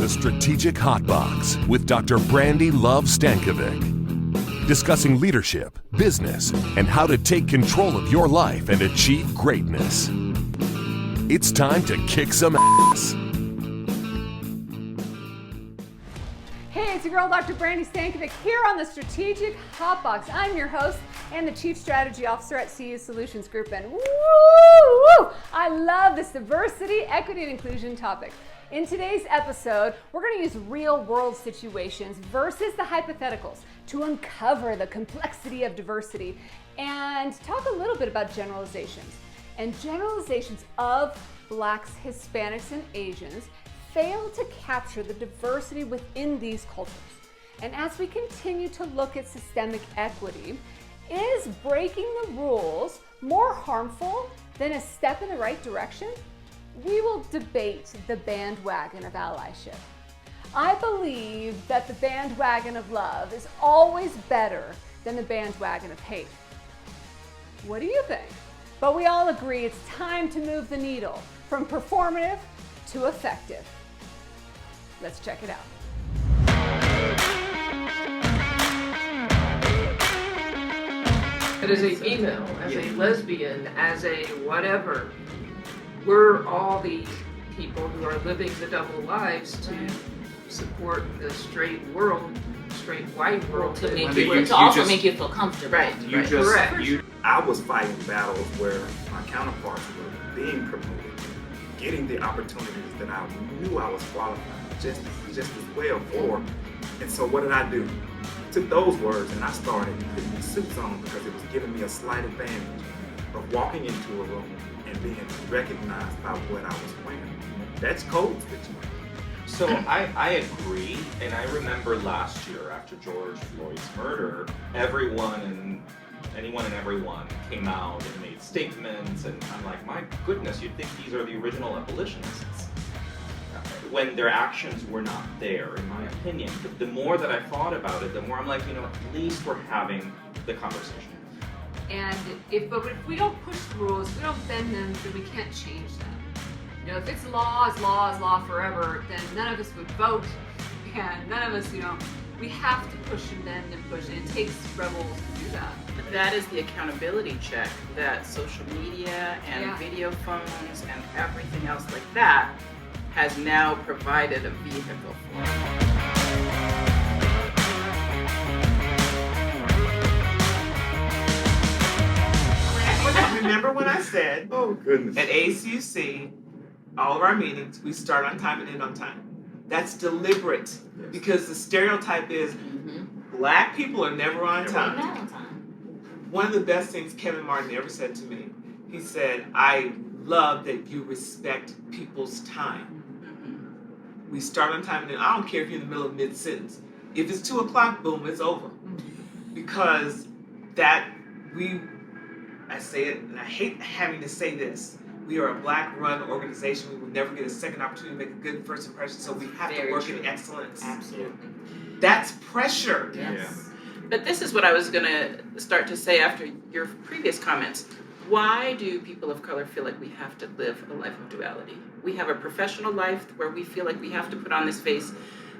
the Strategic Hotbox with Dr. Brandy Love Stankovic, discussing leadership, business, and how to take control of your life and achieve greatness. It's time to kick some ass. Hey, it's your girl, Dr. Brandy Stankovic, here on the Strategic Hotbox. I'm your host and the Chief Strategy Officer at CU Solutions Group, and I love this diversity, equity, and inclusion topic. In today's episode, we're going to use real-world situations versus the hypotheticals to uncover the complexity of diversity and talk a little bit about generalizations. And generalizations of Blacks, Hispanics, and Asians fail to capture the diversity within these cultures. And as we continue to look at systemic equity, is breaking the rules more harmful than a step in the right direction? We will debate the bandwagon of allyship. I believe that the bandwagon of love is always better than the bandwagon of hate. What do you think? But we all agree it's time to move the needle from performative to effective. Let's check it out. But as a female, as a lesbian, as a whatever, we're all the people who are living the double lives to support the straight world, straight white world. To make make you feel comfortable. Right, Correct. I was fighting battles where my counterparts were being promoted, getting the opportunities that I knew I was qualified just as well for. And so what did I do? Took those words and I started putting suits on because it was giving me a slight advantage of walking into a room and being recognized by what I was wearing. That's code switching. So I agree, and I remember last year after George Floyd's murder, anyone and everyone came out and made statements, and I'm like, my goodness, you'd think these are the original abolitionists, when their actions were not there, in my opinion. But the more that I thought about it, the more I'm like, at least we're having the conversation. And if we don't push the rules, if we don't bend them, then we can't change them. If it's law is law forever, then none of us would vote, and none of us, we have to push and bend and push, and it takes rebels to do that. That is the accountability check that social media and video phones and everything else like that has now provided a vehicle for. Remember when I said, Oh, goodness. at ACUC, all of our meetings, we start on time and end on time. That's deliberate, because the stereotype is Black people are never on time. One of the best things Kevin Martin ever said to me, he said, I love that you respect people's time. We start on time and end. I don't care if you're in the middle of mid-sentence. If it's 2 o'clock, boom, it's over. Because I say it, and I hate having to say this, we are a Black-run organization. We will never get a second opportunity to make a good first impression, so we have to work in excellence. Absolutely. That's pressure. Yes. But this is what I was going to start to say after your previous comments. Why do people of color feel like we have to live a life of duality? We have a professional life where we feel like we have to put on this face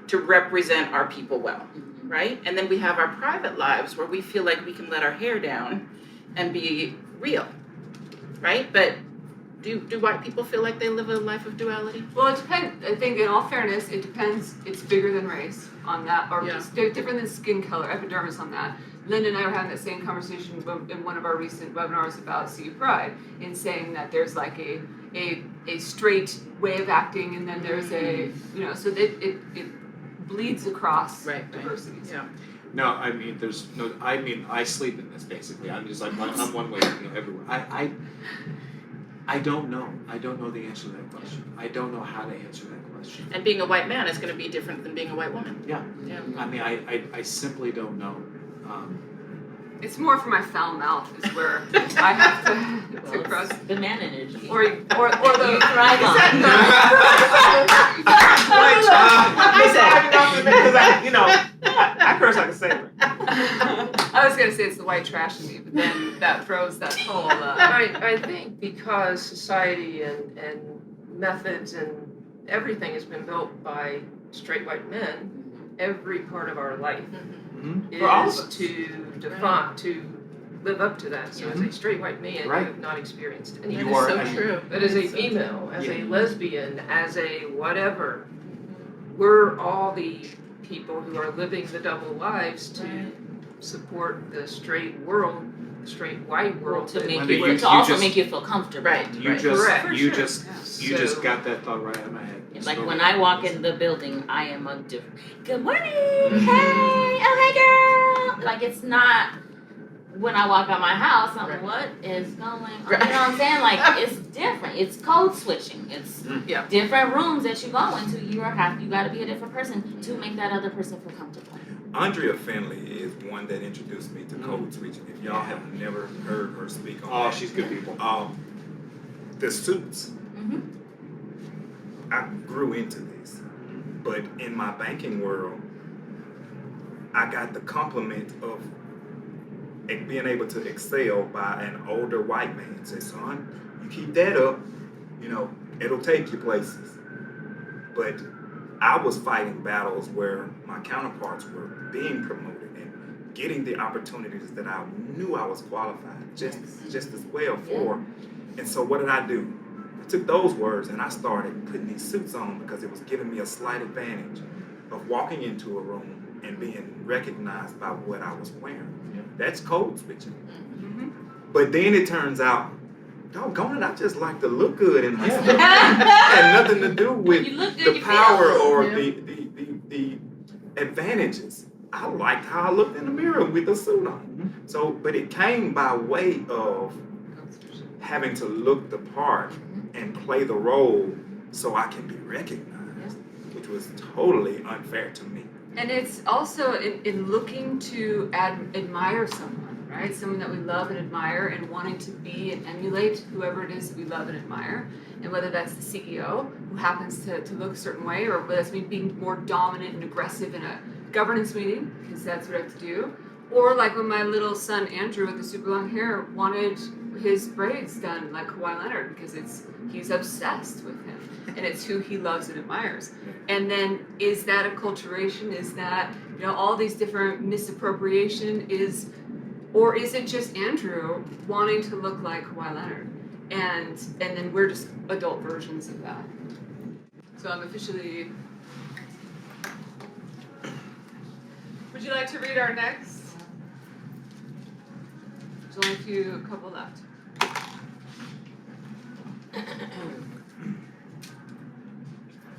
to represent our people well, right? And then we have our private lives where we feel like we can let our hair down and be real, right? But do white people feel like they live a life of duality? Well, it depends. I think, in all fairness, it depends. It's bigger than race on that, or it's different than skin color, epidermis on that. Linda and I were having that same conversation in one of our recent webinars about CU Pride, in saying that there's like a straight way of acting, and then there's so that it bleeds across diversities. Yeah. No, I mean, I sleep in this, basically. I'm just like, I'm one way, everywhere. I don't know. I don't know the answer to that question. I don't know how to answer that question. And being a white man is going to be different than being a white woman. Yeah. I mean, I simply don't know. It's more for my foul mouth is where I have to cross. The man energy. Or the you thrive on. I curse like a sailor. I was going to say it's the white trash in me, but then that throws that whole... I think because society and methods and everything has been built by straight white men. Every part of our life For all of is us. to define, to live up to that. So as a straight white man, you Right. have not experienced any You of are- this. I mean- true. But as a So female, as Yeah. a lesbian, as a whatever, we're all the people who are living the double lives to support the straight world, straight white world. To make Wendy, you, you- to also just- make you feel comfortable. Right. You just, Correct. For you sure. just, Yeah. you just So- got that thought right out of my head. Like So- when I walk in the building, I am a different. Good morning, hey, oh hey girl. Like it's not when I walk out my house. I'm like, what is going on? You know what I'm saying? Like it's different. It's code switching. It's Yeah. different rooms that you go into. You got to be a different person to make that other person feel comfortable. Andrea Finley is one that introduced me to code switching. If y'all have never heard her speak on Oh, that, she's good people. the suits. Mhm. I grew into this, but in my banking world, I got the compliment of being able to excel by an older white man. Say, son, you keep that up, it'll take you places. But I was fighting battles where my counterparts were being promoted and getting the opportunities that I knew I was qualified just as well for. And so what did I do? I took those words and I started putting these suits on because it was giving me a slight advantage of walking into a room and being recognized by what I was wearing. That's code switching. But then it turns out, doggone it, I just like to look good in my stuff. It had nothing to do with You look good, the you power feel or good. the advantages. I liked how I looked in the mirror with the suit on. So, but it came by way of having to look the part and play the role so I can be recognized, which was totally unfair to me. And it's also in looking to admire someone, right? Someone that we love and admire and wanting to be and emulate whoever it is that we love and admire. And whether that's the CEO who happens to look a certain way, or whether that's me being more dominant and aggressive in a governance meeting, because that's what I have to do. Or like when my little son Andrew with the super long hair wanted his braids done like Kawhi Leonard because he's obsessed with him and it's who he loves and admires. And then is that acculturation? Is that all these different misappropriation or is it just Andrew wanting to look like Kawhi Leonard? And then we're just adult versions of that. So I'm officially. Would you like to read our next? There's only a couple left.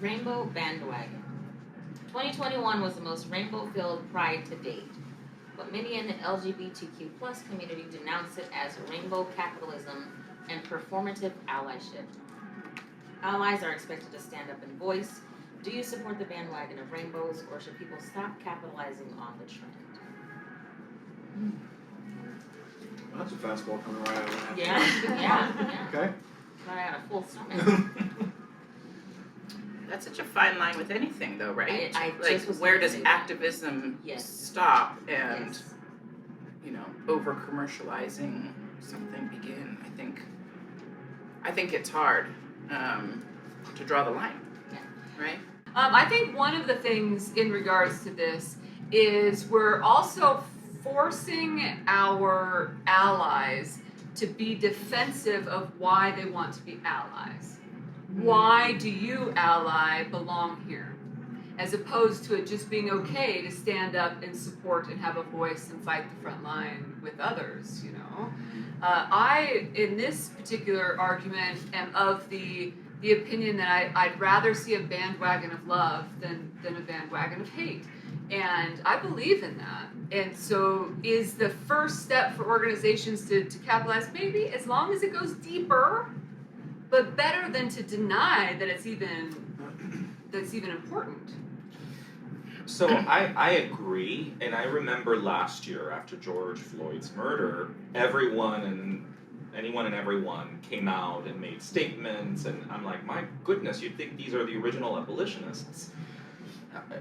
Rainbow bandwagon. 2021 was the most rainbow-filled Pride to date, but many in the LGBTQ plus community denounce it as rainbow capitalism and performative allyship. Allies are expected to stand up and voice. Do you support the bandwagon of rainbows, or should people stop capitalizing on the trend? That's a fastball coming right out of my Yeah. Okay. But I had a full stomach. That's such a fine line with anything, though, right? I like, just was where gonna does say that. activism Yes. stop and Yes. over commercializing something begin? I think it's hard to draw the line, right? I think one of the things in regards to this is we're also forcing our allies to be defensive of why they want to be allies. Why do you, ally, belong here? As opposed to it just being okay to stand up and support and have a voice and fight the front line with others, I, in this particular argument, am of the opinion that I'd rather see a bandwagon of love than a bandwagon of hate. And I believe in that. And so is the first step for organizations to capitalize, maybe, as long as it goes deeper, but better than to deny that it's even important. So I agree, and I remember last year after George Floyd's murder, anyone and everyone came out and made statements, and I'm like, my goodness, you'd think these are the original abolitionists,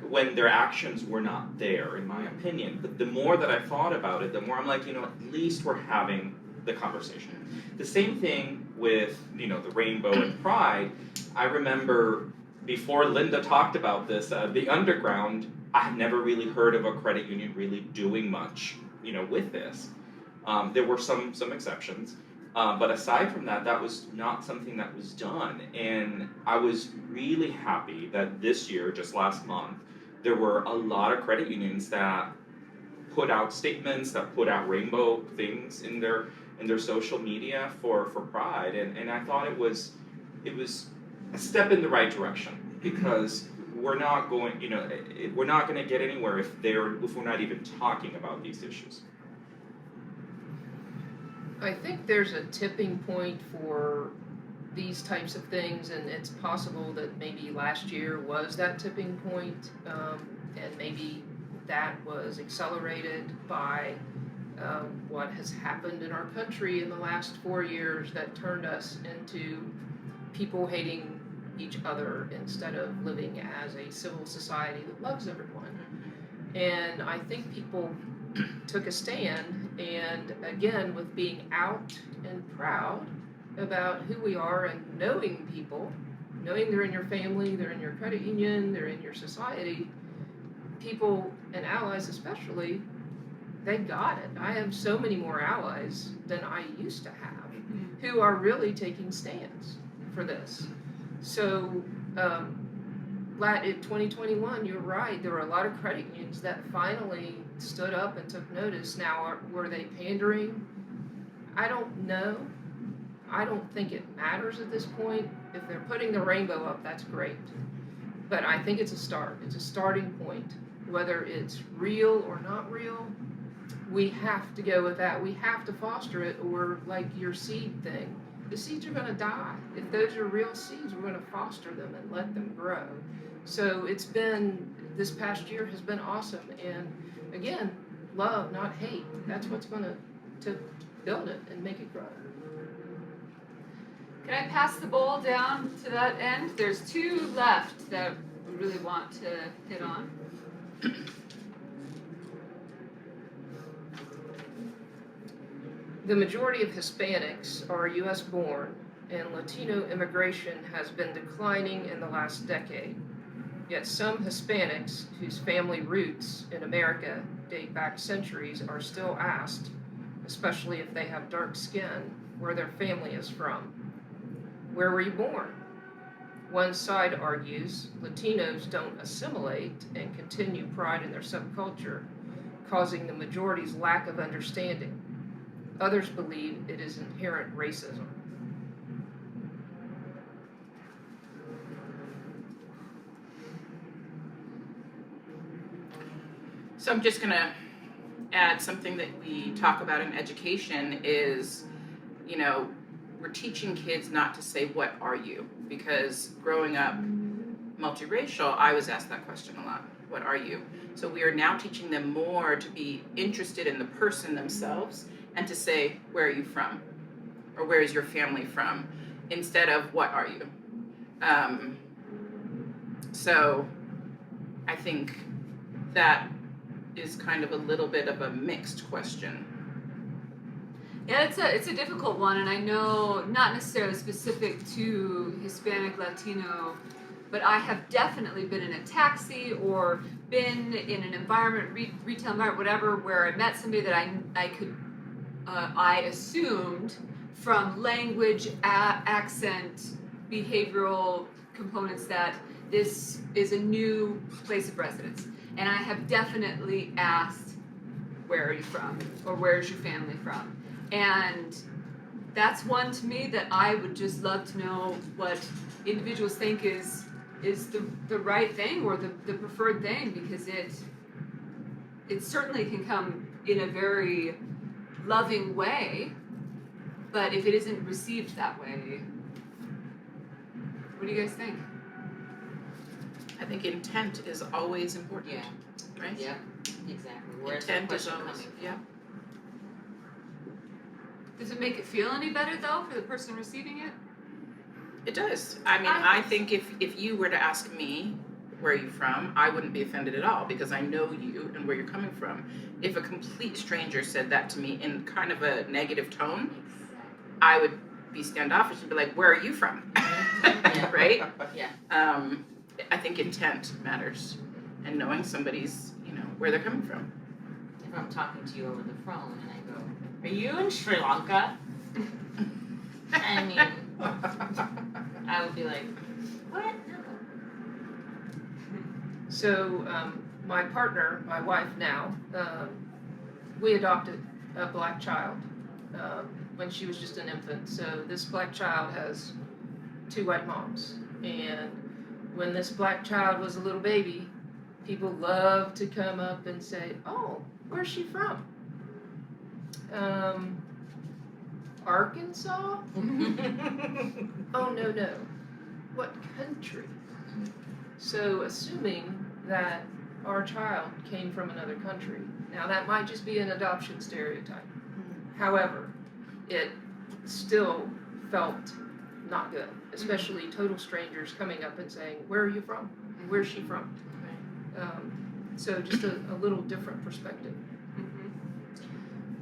when their actions were not there, in my opinion. But the more that I thought about it, the more I'm like, at least we're having the conversation. The same thing with, the rainbow and pride. I remember before Linda talked about this, the underground, I had never really heard of a credit union really doing much, with this. There were some exceptions, but aside from that, that was not something that was done. And I was really happy that this year, just last month, there were a lot of credit unions that put out statements, that put out rainbow things in their social media for Pride, and I thought it was a step in the right direction, because we're not going to get anywhere if we're not even talking about these issues. I think there's a tipping point for these types of things, and it's possible that maybe last year was that tipping point, and maybe that was accelerated by what has happened in our country in the last 4 years that turned us into people hating each other instead of living as a civil society that loves everyone. And I think people took a stand, and again, with being out and proud about who we are and knowing people, knowing they're in your family, they're in your credit union, they're in your society, people and allies especially, they got it. I have so many more allies than I used to have who are really taking stands for this. So in 2021, you're right, there were a lot of credit unions that finally stood up and took notice. Now, were they pandering? I don't know. I don't think it matters at this point. If they're putting the rainbow up, that's great. But I think it's a start. It's a starting point. Whether it's real or not real, we have to go with that. We have to foster it, or like your seed thing. The seeds are going to die. If those are real seeds, we're going to foster them and let them grow. So this past year has been awesome. And again, love, not hate. That's what's going to build it and make it grow. Can I pass the bowl down to that end? There's two left that we really want to hit on. The majority of Hispanics are U.S. born, and Latino immigration has been declining in the last decade. Yet some Hispanics whose family roots in America date back centuries are still asked, especially if they have dark skin, where their family is from. Where were you born? One side argues Latinos don't assimilate and continue pride in their subculture, causing the majority's lack of understanding. Others believe it is inherent racism. So I'm just going to add something that we talk about in education is, we're teaching kids not to say, what are you? Because growing up multiracial, I was asked that question a lot. What are you? So we are now teaching them more to be interested in the person themselves and to say, where are you from? Or where is your family from? Instead of, what are you? So I think that is kind of a little bit of a mixed question. Yeah, it's a difficult one, and I know not necessarily specific to Hispanic, Latino, but I have definitely been in a taxi or been in an environment, retail environment, whatever, where I met somebody that I assumed from language, accent, behavioral components that this is a new place of residence. And I have definitely asked, where are you from? Or where's your family from? And that's one to me that I would just love to know what individuals think is the right thing or the preferred thing, because it certainly can come in a very loving way, but if it isn't received that way, what do you guys think? I think intent is always important. Yeah. Right? Yeah, exactly. Where's Intent the is question always, coming from? yeah. Does it make it feel any better though for the person receiving it? It does. I think if you were to ask me, where are you from, I wouldn't be offended at all because I know you and where you're coming from. If a complete stranger said that to me in kind of a negative tone, I would be standoffish and be like, where are you from? Yeah. Right? Yeah. I think intent matters, and knowing somebody's, where they're coming from. If I'm talking to you over the phone and I go, "Are you in Sri Lanka?" I mean, I would be like, "What?" No. So my partner, my wife now, we adopted a black child when she was just an infant. So this black child has 2 white moms. And when this black child was a little baby, people love to come up and say, "Oh, where's she from?" Arkansas? Oh, no. What country? So assuming that our child came from another country. Now that might just be an adoption stereotype. However, it still felt not good, especially total strangers coming up and saying, "Where are you from? Where's she from?" So just a little different perspective.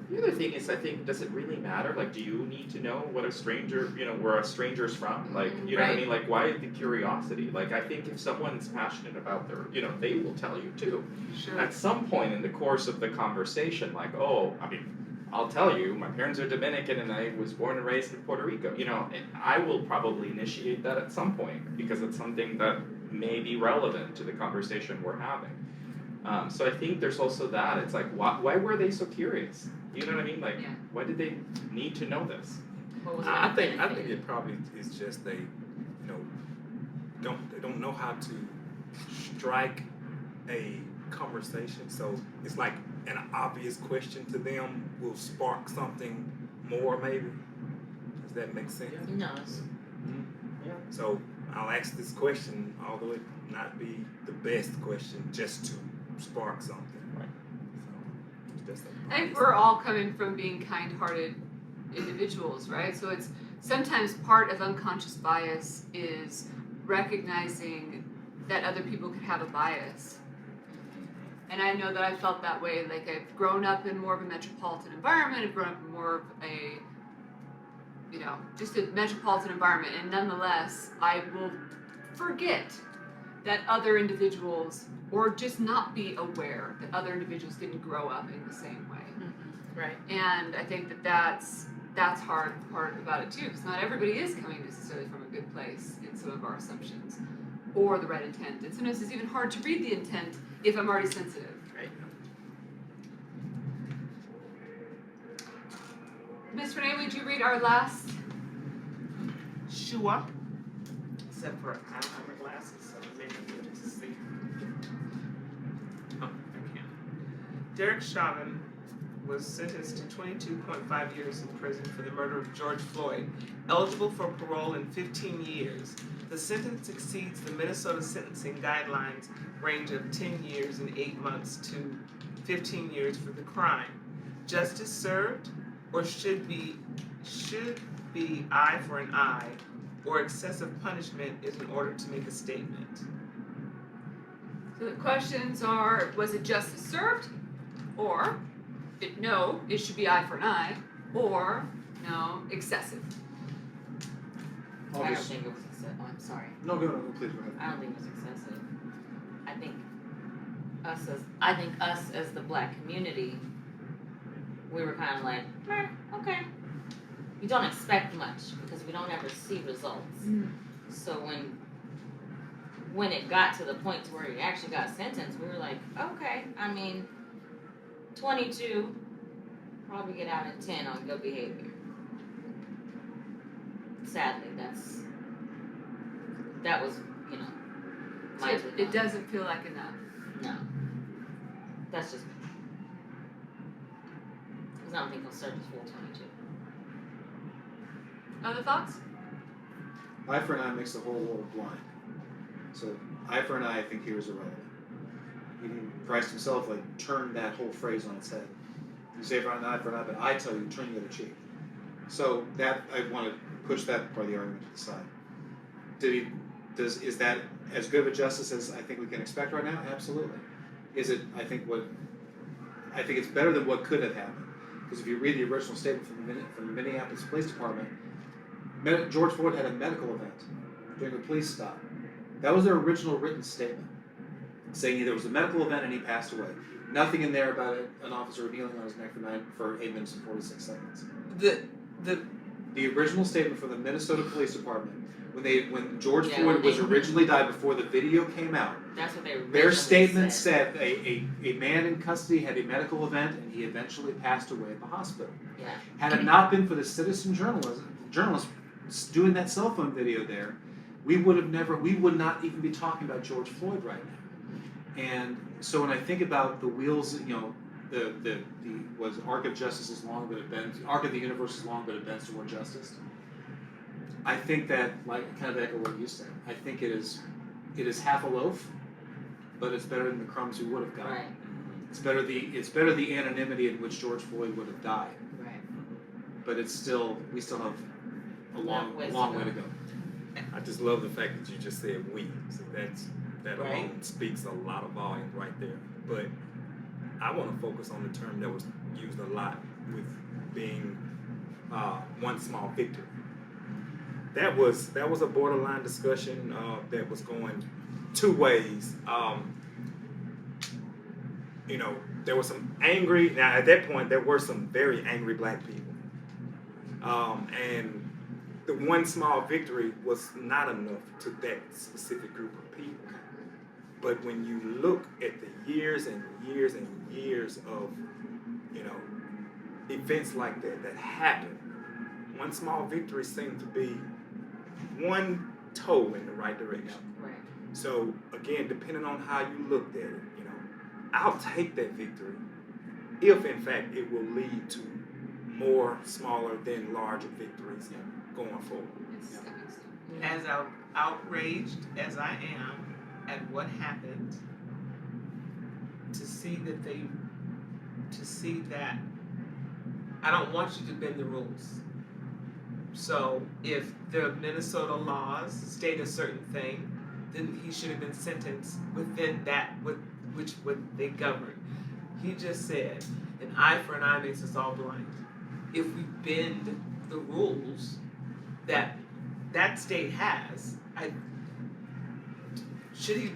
The other thing is, I think, does it really matter? Like, do you need to know what a stranger, where a stranger's from? Like, you know what I mean? Like, why the curiosity? Like, I think if someone's passionate about their, they will tell you too. Sure. At some point in the course of the conversation, like, I'll tell you, my parents are Dominican and I was born and raised in Puerto Rico. And I will probably initiate that at some point because it's something that may be relevant to the conversation we're having. So I think there's also that. It's like, why were they so curious? You know what I mean? Like, why did they need to know this? I think it probably is just they don't know how to strike a conversation. So it's like an obvious question to them will spark something more, maybe. Does that make sense? It does. So I'll ask this question, although it not be the best question, just to spark something. Right. So it's just I think we're all coming from being kind-hearted individuals, right? So it's sometimes part of unconscious bias is recognizing that other people could have a bias. And I know that I felt that way. Like, I've grown up in more of a metropolitan environment. I've grown up in more of a, just a metropolitan environment. And nonetheless, I will forget that other individuals, or just not be aware that other individuals didn't grow up in the same way. Right. And I think that's hard part about it too, because not everybody is coming necessarily from a good place in some of our assumptions, or the right intent. And sometimes it's even hard to read the intent if I'm already sensitive. Right. Miss Renee, would you read our last? Sure. Except for I don't have my glasses, so maybe I'm able to see. Oh, I can't. Derek Chauvin was sentenced to 22.5 years in prison for the murder of George Floyd, eligible for parole in 15 years. The sentence exceeds the Minnesota sentencing guidelines range of 10 years and 8 months to 15 years for the crime. Justice served, or should be eye for an eye, or excessive punishment is in order to make a statement. So the questions are, was it justice served? Or, no, it should be eye for an eye. Or, no, excessive. I don't think it was excessive. Oh, I'm sorry. No, please go ahead. I don't think it was excessive. I think us as the black community, we were kind of like, okay. We don't expect much because we don't ever see results. So when it got to the point to where he actually got sentenced, we were like, okay, 22, probably get out in 10 on good behavior. Sadly, that was, So it doesn't feel like enough. No. That's just me. Because I don't think he'll serve his full 22. Other thoughts? Eye for an eye makes the whole world blind. So eye for an eye, I think here is irrelevant. Even Christ himself turned that whole phrase on its head. You say for an eye, but I tell you, turn the other cheek. So that I want to push that part of the argument to the side. Is that as good of a justice as I think we can expect right now? Absolutely. Is it? I think it's better than what could have happened. Because if you read the original statement from the Minneapolis Police Department, George Floyd had a medical event during a police stop. That was their original written statement, saying there was a medical event and he passed away. Nothing in there about an officer kneeling on his neck for 8 minutes and 46 seconds. The original statement from the Minnesota Police Department, when George Floyd was originally died, before the video came out, that's what their statement said a man in custody had a medical event and he eventually passed away at the hospital. Yeah. Had it not been for the citizen journalists doing that cell phone video there, we would not even be talking about George Floyd right now. And so when I think about the wheels, the arc of justice is long, but it bends. Arc of the universe is long, but it bends toward justice. I think that, like, kind of echo what you said. I think it is half a loaf, but it's better than the crumbs we would have gotten. Right. It's better the anonymity in which George Floyd would have died. Right. But we still have a long way to go. I just love the fact that you just said we. So that Right. alone speaks a lot of volume right there. But I want to focus on the term that was used a lot with being one small victory. That was a borderline discussion that was going two ways. There was some angry. Now at that point, there were some very angry black people, and the one small victory was not enough to that specific group of people. But when you look at the years and years and years of, events like that happened, one small victory seemed to be one toe in the right direction. Right. So again, depending on how you looked at it, I'll take that victory if in fact it will lead to more smaller than larger victories going forward. As outraged as I am at what happened, to see that I don't want you to bend the rules. So if the Minnesota laws state a certain thing, then he should have been sentenced within that with which would they govern. He just said, an eye for an eye makes us all blind. If we bend the rules that state has, should he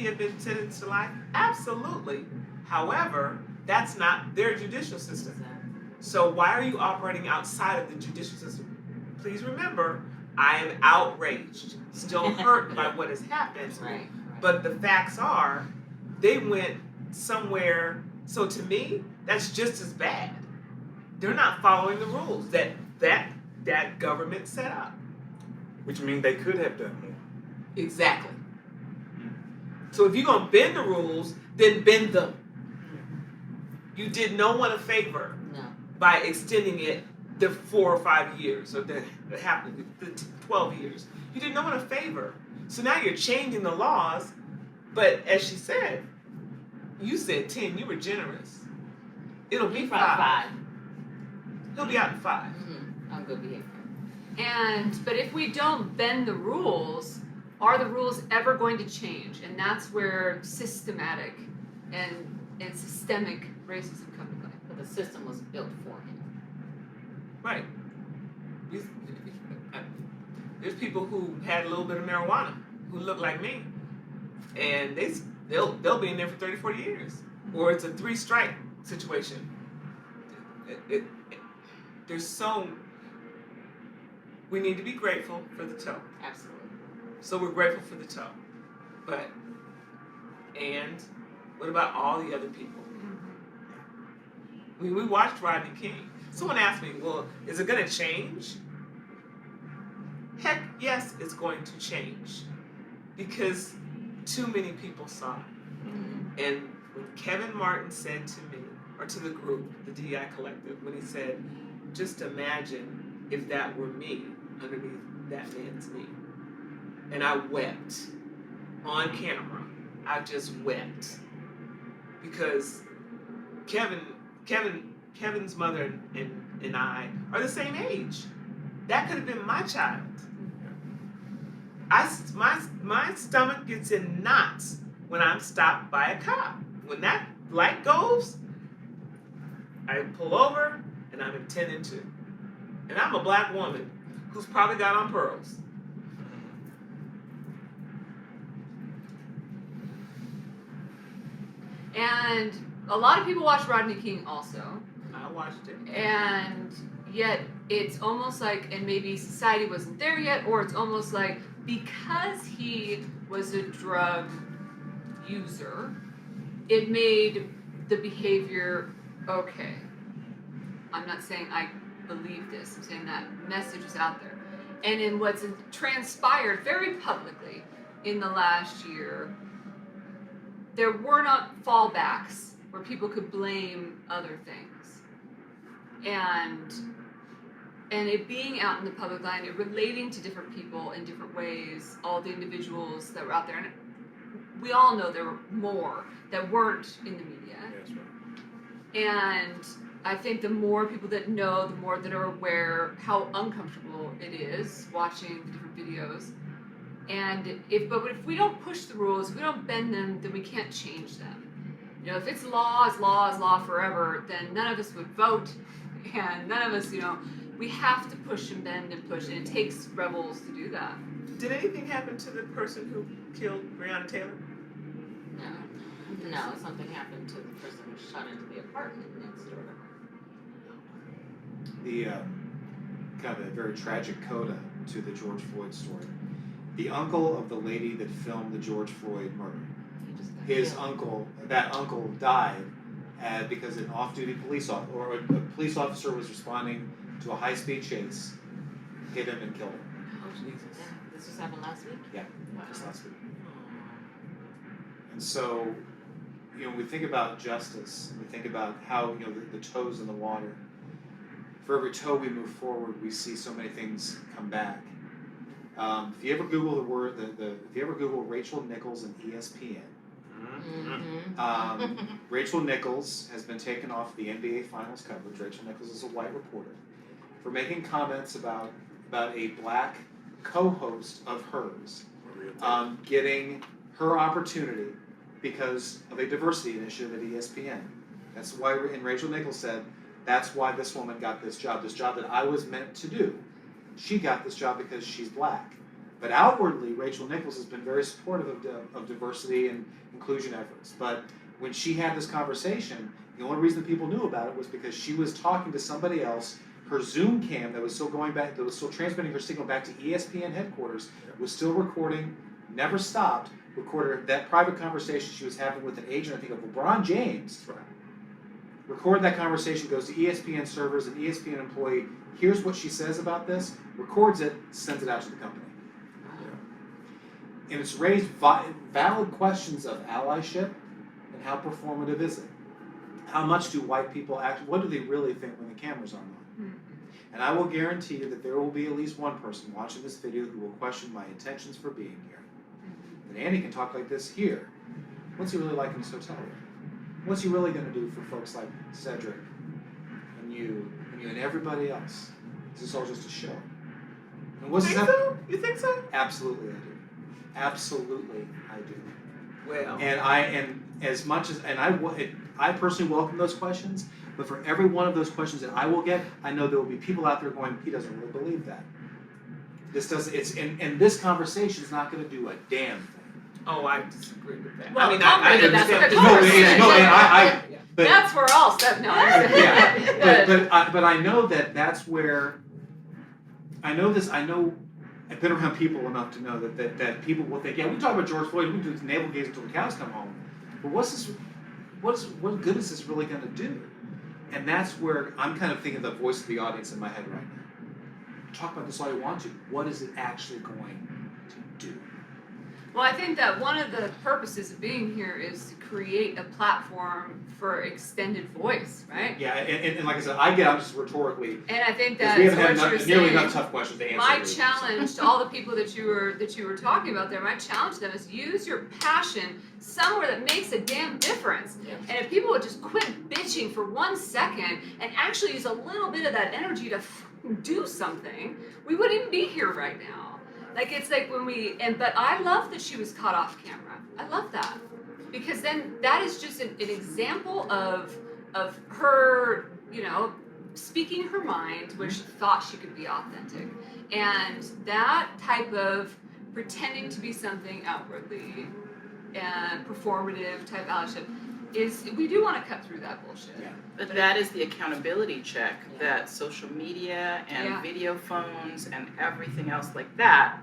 have been sentenced to life? Absolutely. However, that's not their judicial system. So why are you operating outside of the judicial system? Please remember, I am outraged, still hurt by what has happened. Right. But the facts are, they went somewhere. So to me, that's just as bad. They're not following the rules that government set up. Which means they could have done more. Exactly. So if you're gonna bend the rules, then bend them. You did no one a favor by extending it the 4 or 5 years, or the 12 years. You did no one a favor. So now you're changing the laws, but as she said, you said 10, you were generous. It'll be 5. He'll be out in 5. I'm good behavior. But if we don't bend the rules, are the rules ever going to change? And that's where systematic and systemic racism come into play. But the system was built for him. Right. There's people who had a little bit of marijuana who look like me, and they'll be in there for 30, 40 years. Or it's a 3-strike situation. We need to be grateful for the toe. Absolutely. So we're grateful for the toe. And what about all the other people? We watched Rodney King. Someone asked me, well, is it going to change? Heck, yes, it's going to change. Because too many people saw it. And when Kevin Martin said to me, or to the group, the DEI Collective, when he said, just imagine if that were me underneath that man's knee. And I wept on camera. I just wept. Because Kevin's mother and I are the same age. That could have been my child. My stomach gets in knots when I'm stopped by a cop. When that light goes, I pull over and I'm intending to. And I'm a black woman who's probably got on pearls. And a lot of people watch Rodney King also. I watched it. And yet it's almost like, and maybe society wasn't there yet, or it's almost like because he was a drug user, it made the behavior okay. I'm not saying I believe this, I'm saying that message is out there. And in what's transpired very publicly in the last year, there were not fallbacks where people could blame other things. And it being out in the public line, it relating to different people in different ways, all the individuals that were out there. And we all know there were more that weren't in the media. That's right. And I think the more people that know, the more that are aware how uncomfortable it is watching the different videos. And if we don't push the rules, if we don't bend them, then we can't change them. You know, if it's law is law forever, then none of us would vote, and none of us, we have to push and bend and push, and it takes rebels to do that. Did anything happen to the person who killed Breonna Taylor? No, something happened to the person who shot into the apartment next door. The kind of a very tragic coda to the George Floyd story. The uncle of the lady that filmed the George Floyd murder. His uncle, that uncle died because an off-duty police officer, or a police officer was responding to a high-speed chase, hit him and killed him. Oh, Jesus. This just happened last week? Yeah, just last week. And so, we think about justice, we think about how, the toes in the water. For every toe we move forward, we see so many things come back. If you ever Google the word, if you ever Google Rachel Nichols and ESPN, Rachel Nichols has been taken off the NBA Finals coverage. Rachel Nichols is a white reporter for making comments about a black co-host of hers getting her opportunity because of a diversity initiative at ESPN. That's why, and Rachel Nichols said, that's why this woman got this job that I was meant to do. She got this job because she's black. But outwardly, Rachel Nichols has been very supportive of diversity and inclusion efforts. But when she had this conversation, the only reason people knew about it was because she was talking to somebody else. Her Zoom cam that was still transmitting her signal back to ESPN headquarters was still recording, never stopped, recorded that private conversation she was having with an agent, I think, of LeBron James. Right. Recorded that conversation, goes to ESPN servers, an ESPN employee hears what she says about this, records it, sends it out to the company. And it's raised valid questions of allyship and how performative is it? How much do white people what do they really think when the camera's on them? And I will guarantee you that there will be at least one person watching this video who will question my intentions for being here. And Andy can talk like this here. What's he really like in his hotel room? What's he really going to do for folks like Sedric and you and everybody else? Is this all just a show? And what's So? You think so? Absolutely, I do. Absolutely, I do. Well. And I personally welcome those questions. But for every one of those questions that I will get, I know there will be people out there going, he doesn't really believe that. And this conversation is not going to do a damn thing. Oh, I disagree with that. Well, I that's what the understand. conversation is. But that's where all stuff. No, yeah, but I know that's where. I know this. I know. I've been around people enough to know that people will think, yeah, we talk about George Floyd, we do navel gaze until the cows come home. But what good is this really going to do? And that's where I'm kind of thinking the voice of the audience in my head right now. Talk about this all you want to. What is it actually going to do? Well, I think that one of the purposes of being here is to create a platform for extended voice, right? Yeah, and like I said, I get out just rhetorically. And I think because that we haven't had nearly enough tough questions to answer. My challenge to all the people that you were talking about there, my challenge to them is use your passion somewhere that makes a damn difference. Yeah. And if people would just quit bitching for 1 second and actually use a little bit of that energy to do something, we wouldn't even be here right now. Like, it's like when but I love that she was caught off camera. I love that. Because then that is just an example of her, speaking her mind when she thought she could be authentic. And that type of pretending to be something outwardly and performative type allyship, is we do want to cut through that bullshit. Yeah. But that is the accountability check that social media and Yeah. video phones and everything else like that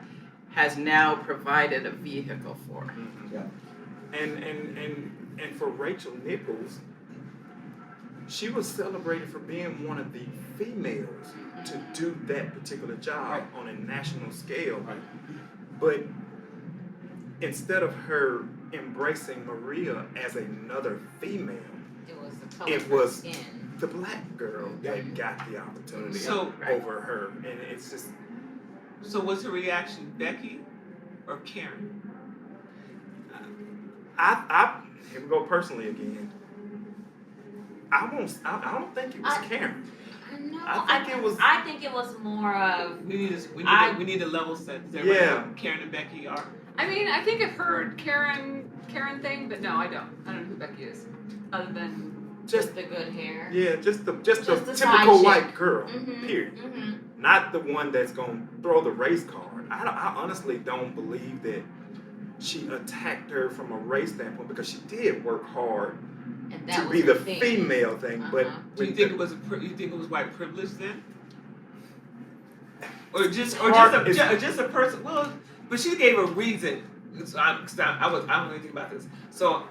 has now provided a vehicle for. Mhm. Yeah. And for Rachel Nichols, she was celebrated for being one of the females to do that particular job Right. on a national scale. Right. But instead of her embracing Maria as another female, It was the color It of her was- skin. the black girl that got the opportunity So- over her. And it's just, So was her reaction Becky or Karen? here we go personally again. I don't think it was Karen. No, I think it was- I think it was more of We need a level set. Does everybody know who Karen and Becky are? I mean, I think I've heard Karen thing, but no, I don't. I don't know who Becky is, other than Just the good hair. yeah, just the Just the typical side white chick. girl. Mhm, Period. mhm. Not the one that's gonna throw the race card. I honestly don't believe that she attacked her from a race standpoint because she did work hard And that to was be her the thing. female thing. But Uh-huh. Do you with think the- it was white privilege then? Or just Hard- a person? Well, but she gave a reason. So I don't know anything about this. So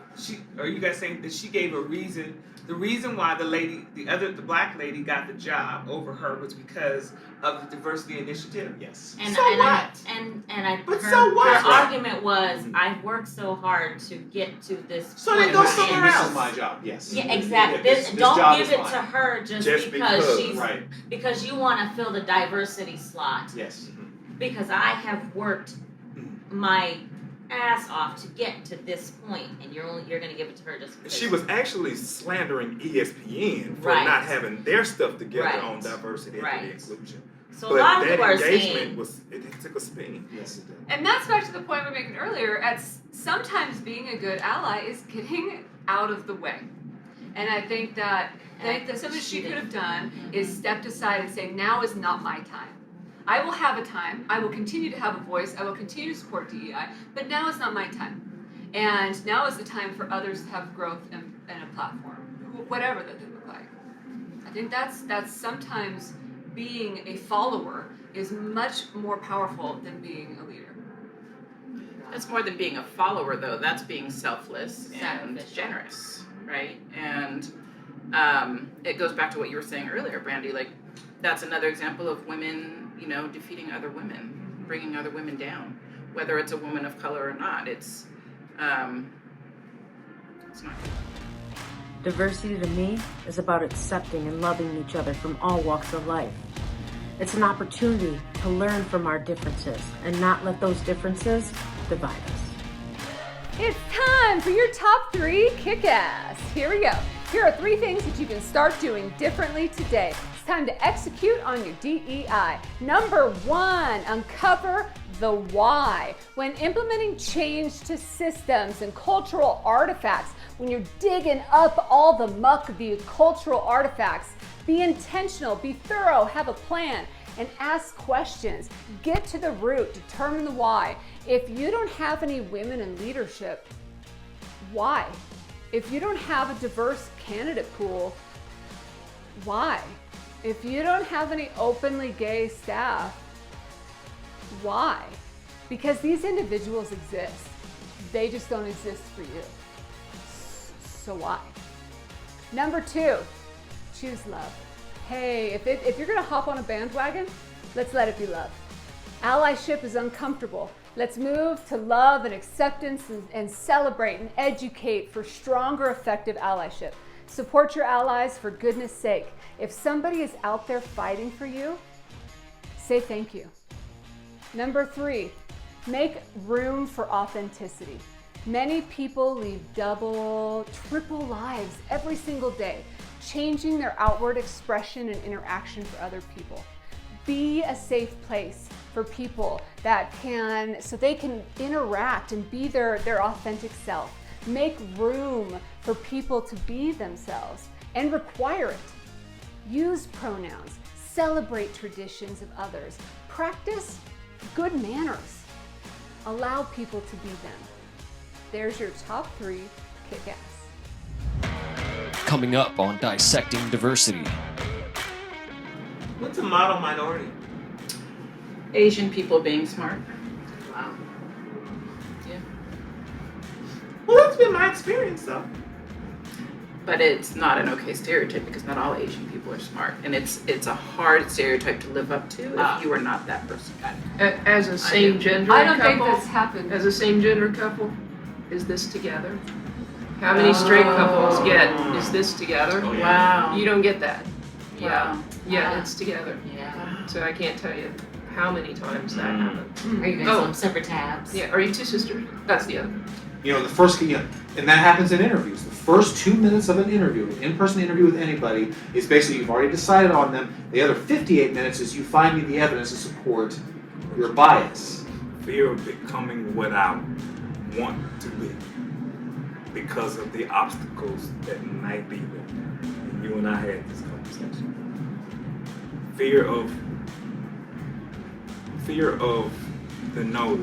are you guys saying that she gave a reason? The reason why the black lady got the job over her was because of the diversity initiative. Yes. And So and what? But her, so what? her argument was, I've worked so hard to get to this So point. then go where I am." somewhere This else. is my job. Yes. Yeah, exactly. Yeah, This, this don't job give is it mine. to her just Just because because, she's Right. because you want to fill the diversity slot. Yes. Because I have worked my ass off to get to this point, and you're gonna give it to her just because she was actually slandering ESPN for Right. not having their stuff together Right. on diversity Right. and inclusion. So But a lot of that people are engagement saying it took a spin. Yes, it did. And that's back to the point we were making earlier. Sometimes being a good ally is getting out of the way. And I think that something she could have done is stepped aside and say, now is not my time. I will have a time. I will continue to have a voice. I will continue to support DEI, but now is not my time. And now is the time for others to have growth and a platform, whatever that they look like. I think that's sometimes being a follower is much more powerful than being a leader. That's more than being a follower, though. That's being selfless and Sacrificial. generous, right? And it goes back to what you were saying earlier, Brandy. Like, that's another example of women, defeating other women, bringing other women down, whether it's a woman of color or not. It's not. Diversity to me is about accepting and loving each other from all walks of life. It's an opportunity to learn from our differences and not let those differences divide us. It's time for your top 3 kick-ass. Here we go. Here are 3 things that you can start doing differently today. It's time to execute on your DEI. Number 1, uncover the why. When implementing change to systems and cultural artifacts, when you're digging up all the muck of the cultural artifacts, be intentional, be thorough, have a plan, and ask questions. Get to the root, determine the why. If you don't have any women in leadership, why? If you don't have a diverse candidate pool, why? If you don't have any openly gay staff, why? Because these individuals exist. They just don't exist for you. So why? Number 2, choose love. Hey, if you're gonna hop on a bandwagon, let's let it be love. Allyship is uncomfortable. Let's move to love and acceptance and celebrate and educate for stronger, effective allyship. Support your allies for goodness sake. If somebody is out there fighting for you, say thank you. Number 3, make room for authenticity. Many people lead double, triple lives every single day, changing their outward expression and interaction for other people. Be a safe place for people so they can interact and be their authentic self. Make room for people to be themselves and require it. Use pronouns, celebrate traditions of others, practice good manners. Allow people to be them. There's your top 3 kick-ass. coming up on Dissecting Diversity. What's a model minority? Asian people being smart. Wow. Yeah. Well, that's been my experience, though. But it's not an okay stereotype because not all Asian people are smart, and it's a hard stereotype to live up to if you are not that person. As a same gender I don't think couple, that's happened. as a same gender couple, is this together? How many straight couples get, is this together? Oh, yeah. Wow. You don't get that. Yeah, Wow. yeah, it's together. Yeah. So I can't tell you how many times that happened. Are you guys on separate tabs? Yeah, are you two sisters? That's the other. You know, and that happens in interviews. The first 2 minutes of an interview, an in-person interview with anybody, is basically you've already decided on them. The other 58 minutes is you find me the evidence to support your bias. Fear of becoming what I want to be because of the obstacles that might be there. And you and I had this conversation. Fear of the no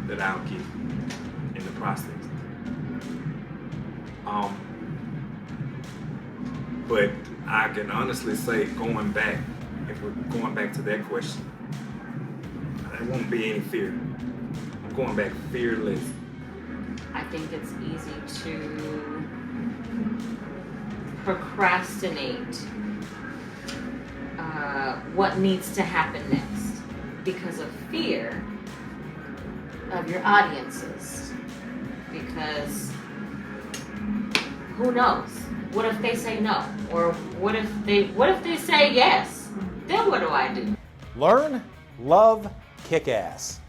that I'll get in the process. But I can honestly say, if we're going back to that question, there won't be any fear. I'm going back fearless. I think it's easy to procrastinate what needs to happen next because of fear of your audiences. Because who knows? What if they say no? Or what if they say yes? Then what do I do? Learn, love, kick ass.